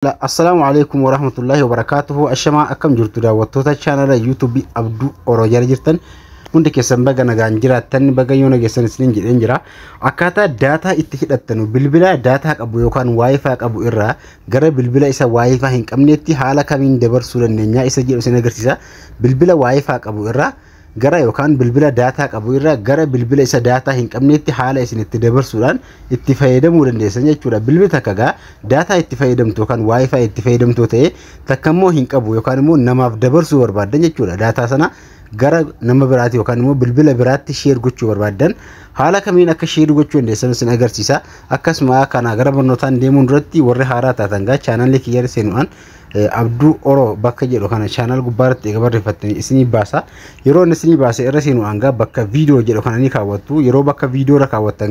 Assalamualaikum warahmatullahi wabarakatuh. Ashama akam jirtu daawwattoota channel YouTube Abduu Oroo jala jirtan hundi keessan baga nagaan jiraattan baga yoona geessan isiniin jedheen jira. Akkaataa daataa itti hidhattanu bilbila daataa qabu yookaan wifi qabu irraa gara bilbila isa wifi hin qabneetti haala kamiin dabarsuu dandeenya isa jedhu isin agarsiisa. Bilbila wifi qabu irraa gara yookaan bilbila daataa qabu irraa gara bilbila isa daataa hin qabneetti haala isin itti dabarsuudhaan itti fayyadamuu dandeessan jechuudha. Bilbila takka daataa itti fayyadamtu yookaan wifi itti fayyadamtu ta'e takkammoo hin qabu yookaan immoo namaaf dabarsuu barbaadan jechuudha. Daataa sana gara nama biraati yookaan immoo bilbila biraatti share gochuu barbaadan haala kamiin akka share gochuu dandeessan isin agarsiisa. Akkasuma kana gara barnootaan deemuun duratti warri haaraa taatan channel kiyya seenuudhaan Abduu Oroo bakka jedhu kana channel gubbaatti eega barreeffattanii isinii baasa. Yeroo isinii baase irra seenuudhaan bakka video jedhu kana ni kaawwattu. Yeroo bakka video ra kaawwattan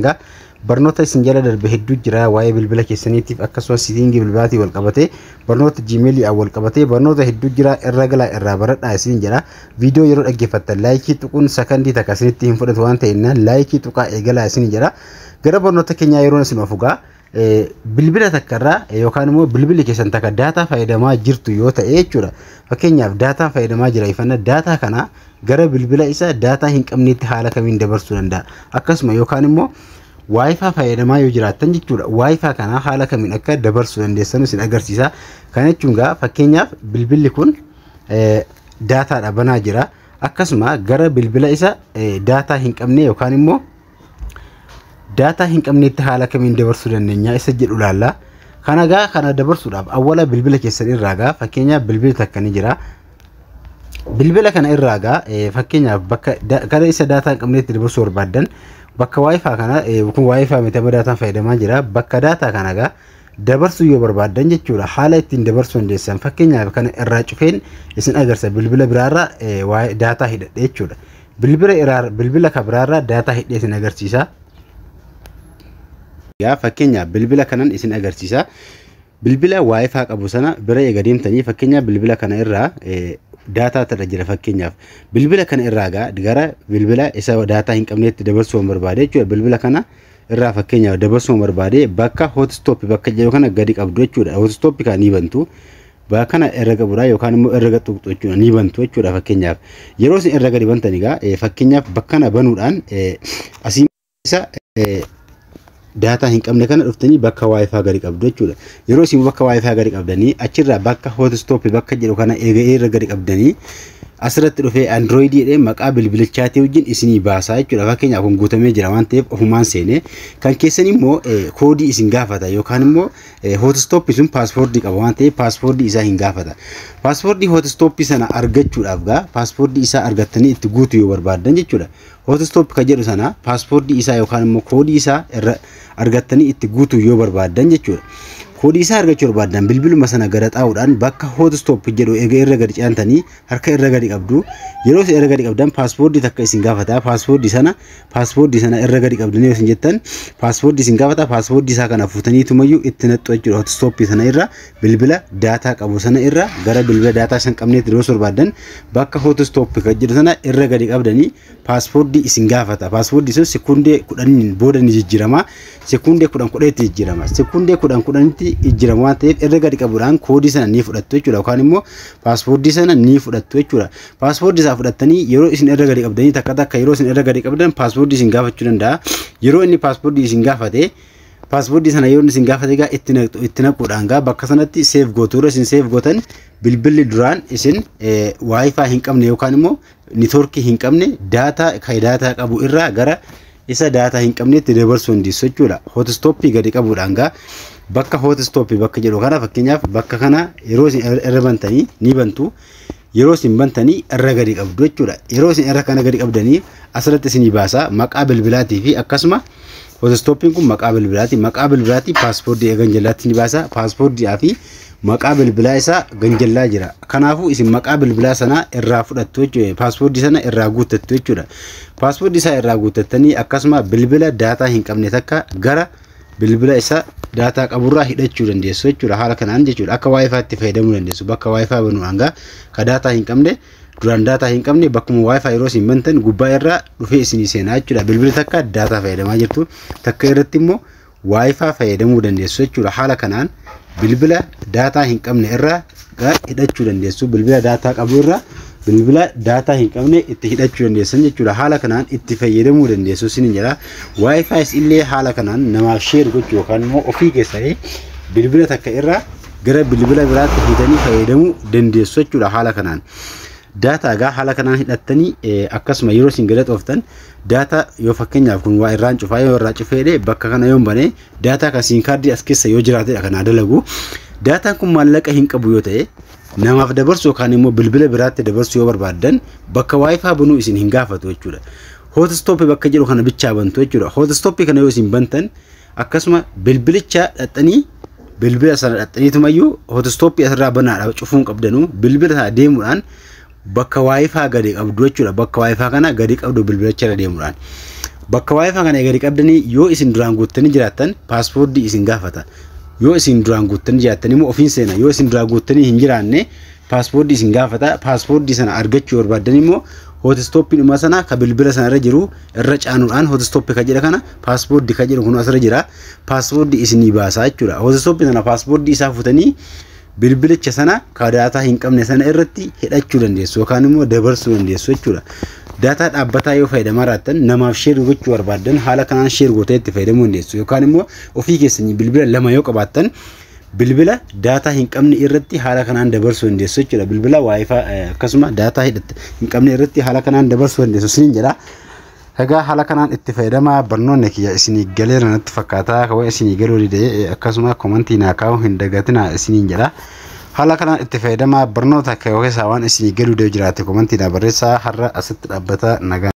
barnoota isin jala darbe hedduu jira waa'ee bilbila keessaniitiif akkasumas settingii bilbilaatii wal qabatee barnoota Gmail wal qabatee barnoota hedduu jira irra galaa irraa baradhaa isin jira. Video yeroo dhaggeeffattan laayikii tuquun sakandii takka isinitti hin fudhatu waan ta'eef laayikii tuqaa eegalaa isin jira. Gara barnoota keenyaa yeroo isin ofugaa bilbila takkarraa yookaan immoo bilbilli keessan takka daataa fayyadamaa jirtu yoo ta'e jechuudha. Fakkeenyaaf daataa fayyadamaa jira ifanna daataa kana gara bilbila isa daataa hin qabneetti haala kamiin dabarsuu danda'a. Akkasuma yookaan immoo wifi fayyadamaa yoo jiraattan jechuudha. Wifi kana haala kamiin akka dabarsuu dandeessan isin agarsiisa. Kana jechuun fakkeenyaaf bilbilli kun daataadha banaa jira. Akkasuma gara bilbila isa daataa hin qabne yookaan immoo data hin qabneetti haala kamiin dabarsuu dandeenya isa jedhu laalla. Kana dabarsuudhaaf awwala bilbila keessan irraa fakkeenyaaf bilbila takka ni jira. Bilbila kana irraa fakkeenyaaf bakka gara isa data hin qabneetti dabarsuu barbaadan bakka wifi kana kun wifi miti data fayyadamaa jira. Bakka data kana dabarsuu yoo barbaadan jechuudha haala ittiin dabarsuu dandeessan fakkeenyaaf kana irraa cufeen isin agarsiisa bilbila biraarraa data hidhadhe jechuudha. Bilbila ka biraarraa data hidhee isin agarsiisa. Fakkeenyaaf bilbila kanan isin agarsiisa. Bilbila wifi qabu sana bira eega deemtanii fakkeenyaaf bilbila kana irraa daataa irra jira. Fakkeenyaaf bilbila kana irraa gara bilbila isa daataa hin qabneetti dabarsuu barbaade jechuudha. Bilbila kana irraa fakkeenyaaf dabarsuu barbaade bakka hotstop bakka jedhu kana gadi qabdu jechuudha. Hotstop kan ni bantu bakka kana irra qabuudha yookaan immoo irra gatuqxu jechuudha ni bantu jechuudha. Fakkeenyaaf yeroo isin irra gadi bantanii fakkeenyaaf bakka kana banuudhaan asii isa data hin qabne kana dhuftanii bakka wifi gadi qabdu jechuudha. Yeroo isin bakka wifi gadi qabdanii achirraa bakka hotstop bakka jedhu kana eega irra gadi qabdanii asirratti dhufee Android jedhee maqaa bilbilichaatii wajjin isinii baasaa jechuudha. Fakkeenyaaf kun guutamee jira waan ta'eef ofumaan seenee kan keessan immoo koodii isin gaafata yookaan immoo hotstop sun paaspoortii qaba waan ta'eef paaspoortii isaa hin gaafata. Paaspoortii hotstop sana argachuudhaaf paaspoortii isaa argattanii itti guutuu yoo barbaadan jechuudha. Hotstop ka jedhu sana paaspoortii isaa yookaan immoo koodii isaa argattanii itti guutuu yoo barbaadan jechuudha. Koodii isaa argachuu barbaadan bilbiluma sana gara xaa'uudhaan bakka hotstop jedhu eega irra gadi ceentanii harka irra gadi qabdu. Yeroo isin irra gadi qabdan paaspoortii takka isin gaafata. Paaspoortii sana irra gadi qabdanii isin jettan paaspoortii isin gaafata. Paaspoortii isaa kana fuutanii tumayyuu itti naxxu jechuudha. Hotstop sana irra bilbila daataa qabu sana irra gara bilbila daataa san qabneetti dabarsuu barbaadan bakka hotstop ka jedhu sana irra gadi qabdanii paaspoortii isin gaafata. Paaspoortii sun sekundee 10 booda ni jijjiirama. Sekundee 10 itti jijjiirama. Sekundee 10 itti jijjiirama waan ta'eef irra gadi qabuudhaan koodii sana ni fudhattu jechuudha. Yookaan immoo paaspoortii sana ni fudhattu jechuudha. Paaspoortii isaa fudhattanii yeroo isin irra gadi qabdanii takka yeroo isin irra gadi qabdan paaspoortii isin gaafachuu danda'a. Yeroo inni paaspoortii isin gaafate paaspoortii sana yeroo isin gaafate itti naquudhaan bakka sanatti save gootu. Yeroo isin save gootan bilbilli duraan isin wifi hin qabne yookaan immoo networkii hin qabne daataa qabu irraa gara isa daataa hin qabneetti dabarsuu dandeessu jechuudha. Hotstop gadi qabuudhaan bakka hotstop bakka jedhu kana fakkeenyaaf bakka kana yeroo isin irra bantanii ni bantu. Yeroo isin bantanii irra gadi qabdu jechuudha. Yeroo isin irra kana gadi qabdanii asirratti isinii baasa maqaa bilbilaatii fi akkasuma hotstoppiin kun maqaa bilbilaati. Maqaa bilbilaatii paaspoortii ganjallaatti ni baasa. Paaspoortii fi maqaa bilbilaa isaa ganjallaa jira. Kanaafuu isin maqaa bilbilaa sana irraa fudhattu jechuudha. Paaspoortii sana irraa guuttattu jechuudha. Paaspoortii isaa irraa guuttattanii akkasuma bilbila daataa hin qabne takka gara bilbila isa daataa qaburraa hidhachuu dandeessu jechuudha. Haala kanaan jechuudha. Akka wifi itti fayyadamuu dandeessu. Bakka wifi banuudhaan ka daataa hin qabne duraan daataa hin qabne bakkuma wifi yeroo isin bantan gubbaa irraa dhufee isinii seenaa jechuudha. Bilbila takka daataa fayyadamaa jirtu takka irratti immoo wifi fayyadamuu dandeessu jechuudha. Haala kanaan bilbila daataa hin qabne irraa hidhachuu dandeessu. Bilbila daataa qabu irraa bilbila daataa hin qabne itti hidhachuu dandeessan jechuudha. Haala kanaan itti fayyadamuu dandeessu sinin jedha. Wi-Fi illee haala kanaan namaaf share gochuu yookaan immoo ofii keessanii bilbila takka irraa gara bilbila biraatti hidhanii fayyadamuu dandeessu jechuudha. Haala kanaan daataa gaa haala kanaan hidhattanii akkasuma yeroo isin gala xooftan daataa yoo fakkeenyaaf kun waa irraan cufaa yoo irraa cufeedhe bakka kana yoo bane daataa kan siin kaardii as keessa yoo jiraatedha kana dalagu. Daataan kun maallaqa hin qabu yoo ta'e namaaf dabarsu yookaan immoo bilbila biraatti dabarsu yoo barbaadan bakka Wi-Fi banuu isin hin gaafatu jechuudha. Hotstop bakka jedhu kana bichaa bantu jechuudha. Hotstop kana yoo isin bantan akkasuma bilbilicha dhaxxanii bilbila sana dhaxxaniitumayyuu hotstop asirraa banaadha cufuun qabdanu bilbila sana deemuudhaan bakka Wi-Fi gadi qabdu jechuudha. Bakka Wi-Fi kana gadi qabdu bilbilicha irra deemuudhaan bakka Wi-Fi kana gadi qabdanii yoo isin duraan guuttanii jiraattan paaspoortii isin gaafata. Yoo isin duraan guuttanii jiraattan immoo ofiin seena. Yoo isin duraan guuttanii hin jiraanne paaspoortii isin gaafata. Paaspoortii sana argachuu barbaadan immoo hotstoppiin dhuma sana ka bilbila sana irra jiru irra caanuudhaan hotstoppi ka jedha kana paaspoortii ka jedhu kun asirra jira. Paaspoortii isinii baasaa jechuudha. Hotstoppi sana paaspoortii isaa futanii bilbilicha sana ka daataa hin qabne sana irratti hidhachuu dandeessu yookaan immoo dabarsuu dandeessu jechuudha. Daataa dhaabbataa yoo fayyadamaa raattan namaaf share gochuu barbaadan haala kanaan share gootee itti fayyadamuu dandeessu yookaan immoo ofii keessanii bilbila lama yoo qabaattan bilbila daataa hin qabne irratti haala kanaan dabarsuu dandeessu jechuudha. Bilbila Wi-Fi akkasuma daataa hin qabne irratti haala kanaan dabarsuu dandeessu sinin jedha. Egaa haala kanaan itti fayyadamaa barnoonni kiyya isinii galeera natti fakkaata. Kawwa isinii galuu didee akkasuma komantii naa kaa'uu hin dagatinaa isiniin jedha. Haala kanaan itti fayyadamaa barnoota akka yoo keessaa waan isinii galuu didee jiraate komantii naa barreessaa. Har'a asitti dhaabbata nagaa.